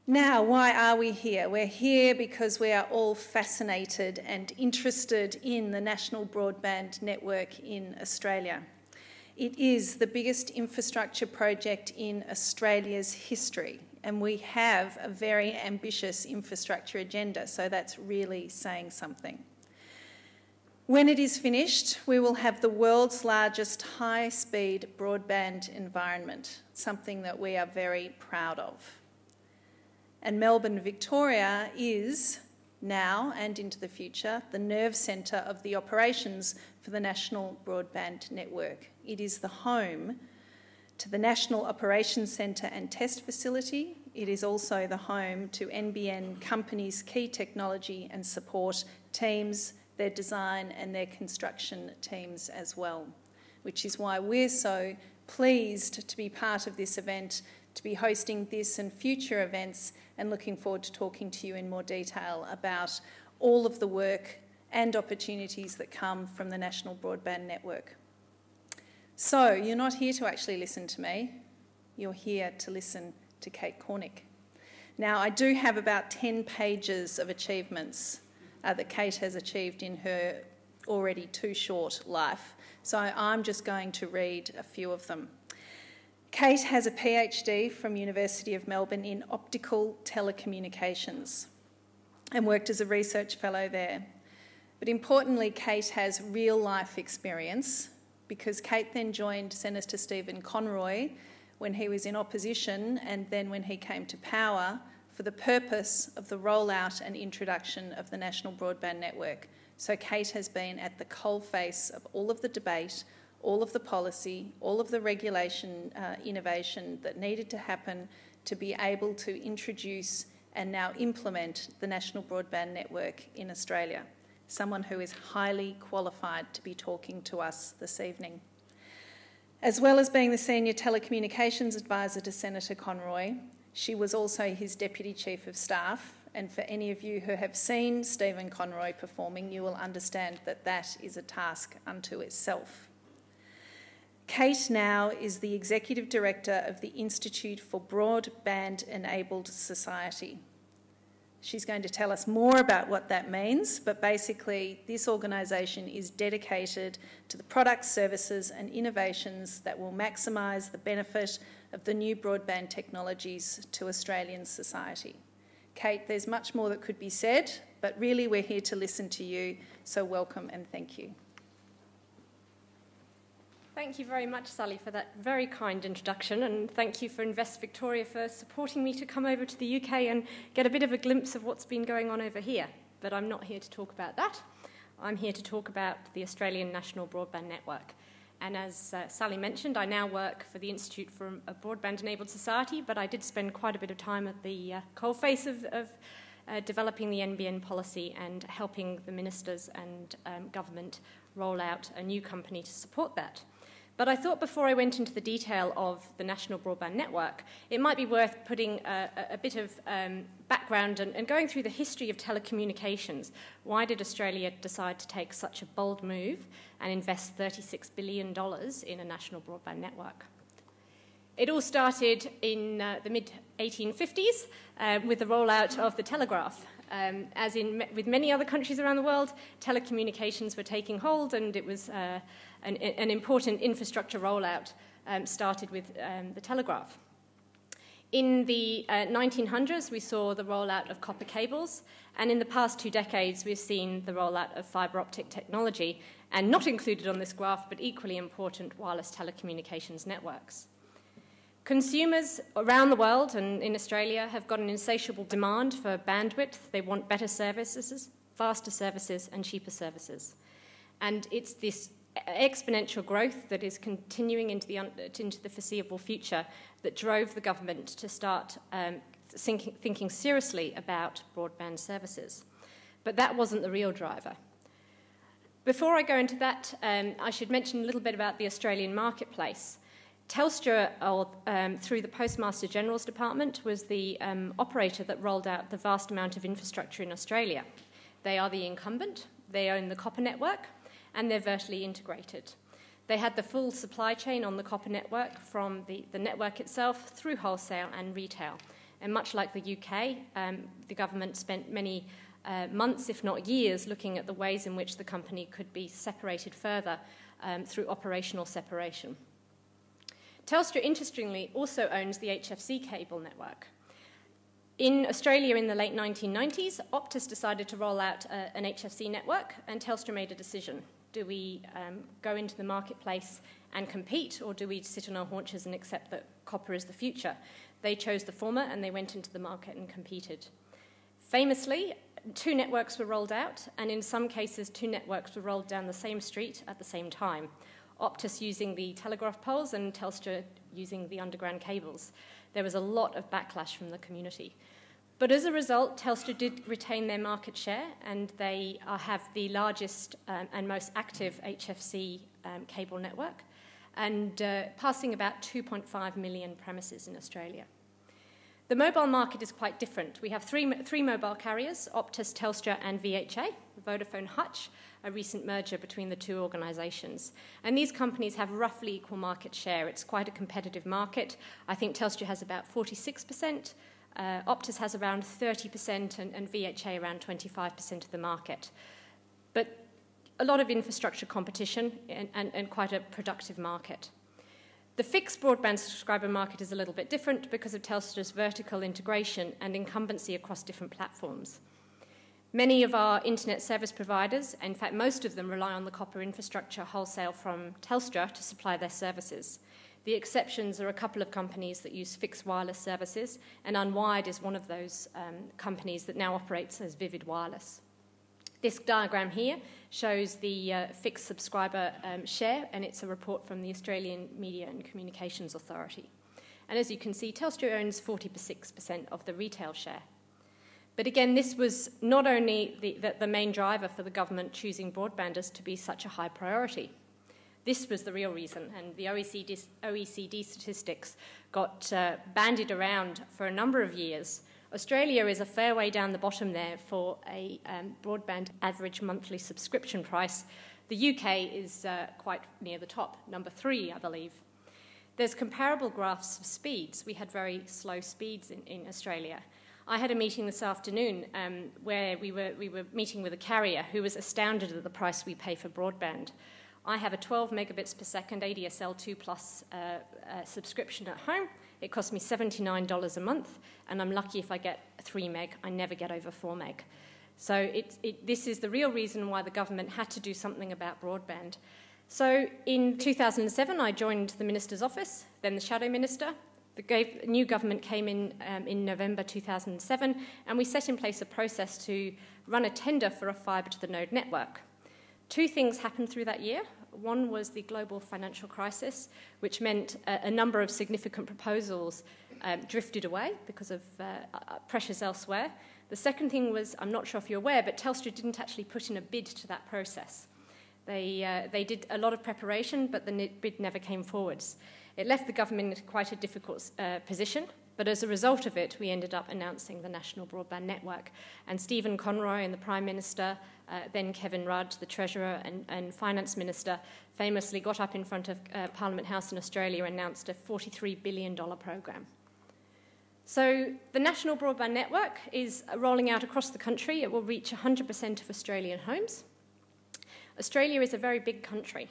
Now, why are we here? We're here because we are all fascinated and interested in the National Broadband Network in Australia. It is the biggest infrastructure project in Australia's history, and we have a very ambitious infrastructure agenda, so that's really saying something. When it is finished, we will have the world's largest high-speed broadband environment, something that we are very proud of. And Melbourne, Victoria is now and into the future the nerve centre of the operations for the National Broadband Network. It is the home to the National Operations Centre and Test Facility. It is also the home to NBN companies' key technology and support teams, their design and their construction teams as well, which is why we're so pleased to be part of this event, to be hosting this and future events, and looking forward to talking to you in more detail about all of the work and opportunities that come from the National Broadband Network. So, you're not here to actually listen to me, you're here to listen to Kate Cornick. Now, I do have about 10 pages of achievements that Kate has achieved in her already too short life, so I'm just going to read a few of them. Kate has a PhD from University of Melbourne in optical telecommunications and worked as a research fellow there. But importantly, Kate has real-life experience, because Kate then joined Senator Stephen Conroy when he was in opposition and then when he came to power for the purpose of the rollout and introduction of the National Broadband Network. So Kate has been at the coalface of all of the debate, all of the policy, all of the regulation innovation that needed to happen to be able to introduce and now implement the National Broadband Network in Australia. Someone who is highly qualified to be talking to us this evening. As well as being the Senior Telecommunications Advisor to Senator Conroy, she was also his Deputy Chief of Staff, and for any of you who have seen Stephen Conroy performing, you will understand that that is a task unto itself. Kate now is the Executive Director of the Institute for Broadband Enabled Society. She's going to tell us more about what that means, but basically this organisation is dedicated to the products, services and innovations that will maximise the benefit of the new broadband technologies to Australian society. Kate, there's much more that could be said, but really we're here to listen to you, so welcome and thank you. Thank you very much, Sally, for that very kind introduction, and thank you for Invest Victoria for supporting me to come over to the UK and get a bit of a glimpse of what's been going on over here. But I'm not here to talk about that. I'm here to talk about the Australian National Broadband Network. And as Sally mentioned, I now work for the Institute for a Broadband-Enabled Society, but I did spend quite a bit of time at the coalface of developing the NBN policy and helping the ministers and government roll out a new company to support that. But I thought before I went into the detail of the National Broadband Network, it might be worth putting a bit of background and going through the history of telecommunications. Why did Australia decide to take such a bold move and invest $36 billion in a national broadband network? It all started in the mid-1850s with the rollout of the telegraph. As with many other countries around the world, telecommunications were taking hold, and it was an important infrastructure rollout started with the telegraph. In the 1900s, we saw the rollout of copper cables, and in the past 2 decades, we've seen the rollout of fibre optic technology, and not included on this graph, but equally important, wireless telecommunications networks. Consumers around the world and in Australia have got an insatiable demand for bandwidth. They want better services, faster services and cheaper services. And it's this exponential growth that is continuing into the foreseeable future that drove the government to start thinking seriously about broadband services. But that wasn't the real driver. Before I go into that, I should mention a little bit about the Australian marketplace. Telstra, through the Postmaster General's Department, was the operator that rolled out the vast amount of infrastructure in Australia. They are the incumbent, they own the copper network, and they're vertically integrated. They had the full supply chain on the copper network from the network itself through wholesale and retail. And much like the UK, the government spent many months, if not years, looking at the ways in which the company could be separated further through operational separation. Telstra, interestingly, also owns the HFC cable network. In Australia in the late 1990s, Optus decided to roll out an HFC network, and Telstra made a decision. Do we go into the marketplace and compete, or do we sit on our haunches and accept that copper is the future? They chose the former, and they went into the market and competed. Famously, 2 networks were rolled out, and in some cases, 2 networks were rolled down the same street at the same time. Optus using the telegraph poles and Telstra using the underground cables. There was a lot of backlash from the community. But as a result, Telstra did retain their market share, and they have the largest and most active HFC cable network, and passing about 2.5 million premises in Australia. The mobile market is quite different. We have three mobile carriers, Optus, Telstra and VHA, Vodafone Hutch, a recent merger between the 2 organisations. And these companies have roughly equal market share. It's quite a competitive market. I think Telstra has about 46%, Optus has around 30%, and VHA around 25% of the market. But a lot of infrastructure competition and quite a productive market. The fixed broadband subscriber market is a little bit different because of Telstra's vertical integration and incumbency across different platforms. Many of our internet service providers, in fact most of them, rely on the copper infrastructure wholesale from Telstra to supply their services. The exceptions are a couple of companies that use fixed wireless services, and Unwired is one of those companies that now operates as Vivid Wireless. This diagram here shows the fixed subscriber share, and it's a report from the Australian Media and Communications Authority. And as you can see, Telstra owns 46% of the retail share. But again, this was not only the main driver for the government choosing broadbanders to be such a high priority. This was the real reason, and the OECD statistics got bandied around for a number of years. Australia is a fair way down the bottom there for a broadband average monthly subscription price. The UK is quite near the top, number 3, I believe. There's comparable graphs of speeds. We had very slow speeds in Australia. I had a meeting this afternoon where we were meeting with a carrier who was astounded at the price we pay for broadband. I have a 12 megabits per second ADSL 2+ subscription at home. It costs me $79 a month, and I'm lucky if I get 3 meg. I never get over 4 meg. So this is the real reason why the government had to do something about broadband. So in 2007, I joined the Minister's office, then the Shadow Minister. The new government came in November 2007, and we set in place a process to run a tender for a fibre-to-the-node network. 2 things happened through that year. One was the global financial crisis, which meant a number of significant proposals drifted away because of pressures elsewhere. The second thing was, I'm not sure if you're aware, but Telstra didn't actually put in a bid to that process. They did a lot of preparation, but the bid never came forwards. It left the government in quite a difficult position, but as a result of it, we ended up announcing the National Broadband Network. And Stephen Conroy and the Prime Minister, then Kevin Rudd, the Treasurer and Finance Minister, famously got up in front of Parliament House in Australia and announced a $43 billion program. So the National Broadband Network is rolling out across the country. It will reach 100% of Australian homes. Australia is a very big country.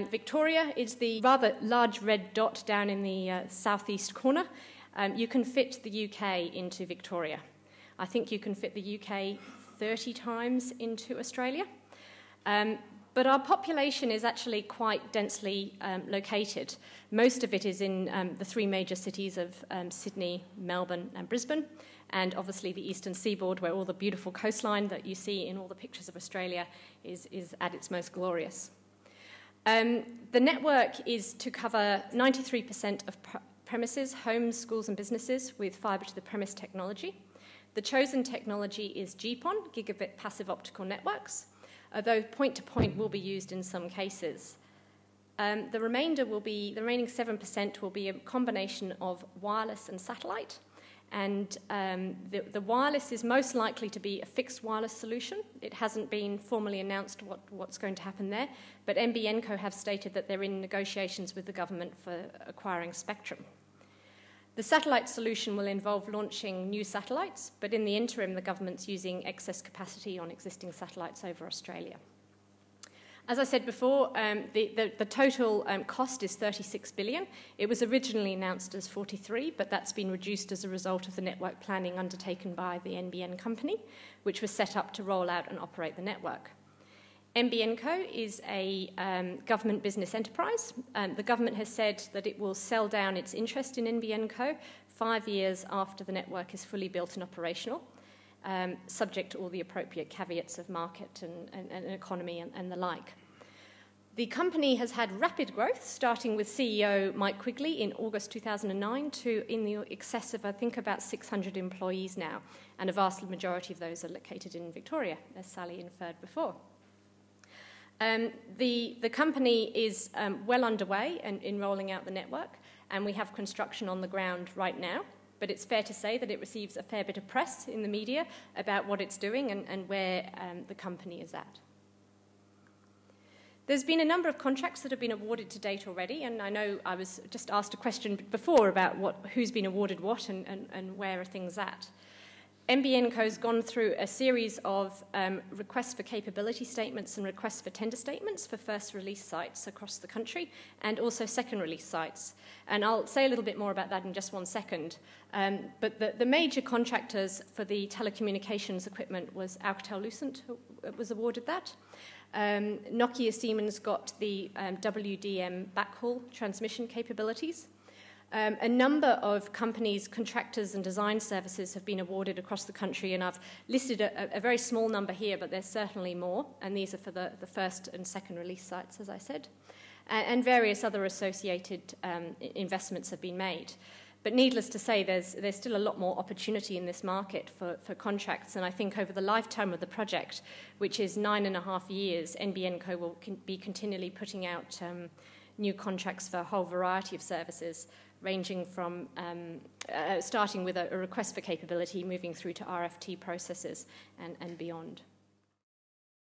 Victoria is the rather large red dot down in the southeast corner. You can fit the UK into Victoria. I think you can fit the UK 30 times into Australia. But our population is actually quite densely located. Most of it is in the 3 major cities of Sydney, Melbourne and Brisbane, and obviously the eastern seaboard, where all the beautiful coastline that you see in all the pictures of Australia is at its most glorious. The network is to cover 93% of premises, homes, schools and businesses with fibre-to-the-premise technology. The chosen technology is GPON, Gigabit Passive Optical Networks, although point-to-point will be used in some cases. The remaining 7% will be a combination of wireless and satellite. And the wireless is most likely to be a fixed wireless solution. It hasn't been formally announced what's going to happen there, but NBN have stated that they're in negotiations with the government for acquiring spectrum. The satellite solution will involve launching new satellites, but in the interim, the government's using excess capacity on existing satellites over Australia. As I said before, the total cost is $36 billion. It was originally announced as $43, but that's been reduced as a result of the network planning undertaken by the NBN company, which was set up to roll out and operate the network. NBN Co is a government business enterprise. The government has said that it will sell down its interest in NBN Co 5 years after the network is fully built and operational, subject to all the appropriate caveats of market and economy and the like. The company has had rapid growth, starting with CEO Mike Quigley in August 2009 to in the excess of, I think, about 600 employees now, and a vast majority of those are located in Victoria, as Sally inferred before. The company is well underway in rolling out the network, and we have construction on the ground right now. But it's fair to say that it receives a fair bit of press in the media about what it's doing and where the company is at. There's been a number of contracts that have been awarded to date already, and I know I was just asked a question before about who's been awarded what and where are things at. NBN Co's gone through a series of requests for capability statements and requests for tender statements for first release sites across the country, and also second release sites. And I'll say a little bit more about that in just 1 second. But the major contractors for the telecommunications equipment was Alcatel-Lucent, who was awarded that. Nokia Siemens got the WDM backhaul transmission capabilities. A number of companies, contractors and design services have been awarded across the country, and I've listed a very small number here, but there's certainly more, and these are for the first and second release sites, as I said. And various other associated investments have been made. But needless to say, there's still a lot more opportunity in this market for contracts, and I think over the lifetime of the project, which is 9.5 years, NBN Co will be continually putting out new contracts for a whole variety of services, ranging from starting with a request for capability, moving through to RFT processes and beyond.